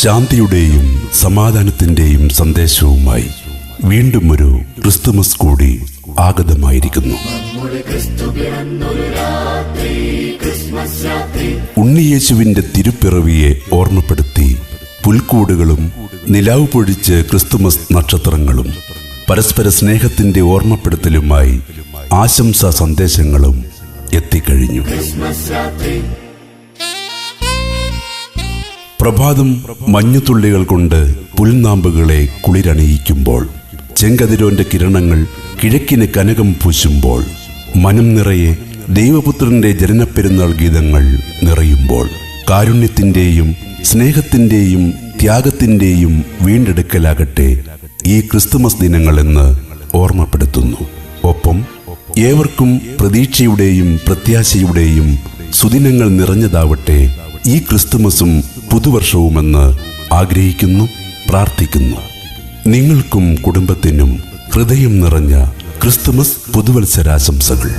ശാന്തിയുടെയും സമാധാനത്തിന്റെയും സന്ദേശവുമായി വീണ്ടും ഒരു ക്രിസ്തുമസ് കൂടി ആഗതമായിരിക്കുന്നു. ഉണ്ണിയേശുവിന്റെ തിരുപ്പിറവിയെ ഓർമ്മപ്പെടുത്തി പുൽക്കൂടുകളും നിലാവ് പൊഴിച്ച് ക്രിസ്തുമസ് നക്ഷത്രങ്ങളും പരസ്പര സ്നേഹത്തിന്റെ ഓർമ്മപ്പെടുത്തലുമായി ആശംസാ സന്ദേശങ്ങളും എത്തിക്കഴിഞ്ഞു. പ്രഭാതം മഞ്ഞുതുള്ളികൾ കൊണ്ട് പുൽനാമ്പുകളെ കുളിരണിയിക്കുമ്പോൾ, ചെങ്കതിരോന്റെ കിരണങ്ങൾ കിഴക്കിന് കനകം പൂശുമ്പോൾ, മനം നിറയെ ദൈവപുത്രന്റെ ജനനപ്പെരുന്നാൾ ഗീതങ്ങൾ നിറയുമ്പോൾ, കാരുണ്യത്തിന്റെയും സ്നേഹത്തിന്റെയും ത്യാഗത്തിന്റെയും വീണ്ടെടുക്കലാകട്ടെ ഈ ക്രിസ്തുമസ് ദിനങ്ങളെന്ന് ഓർമ്മപ്പെടുത്തുന്നു. ഒപ്പം ഏവർക്കും പ്രതീക്ഷയുടെയും പ്രത്യാശയുടെയും സുദിനങ്ങൾ നിറഞ്ഞതാവട്ടെ ഈ ക്രിസ്തുമസും പുതുവർഷവുമെന്ന് ആഗ്രഹിക്കുന്നു, പ്രാർത്ഥിക്കുന്നു. നിങ്ങൾക്കും കുടുംബത്തിനും ഹൃദയം നിറഞ്ഞ ക്രിസ്തുമസ് പുതുവത്സരാശംസകൾ.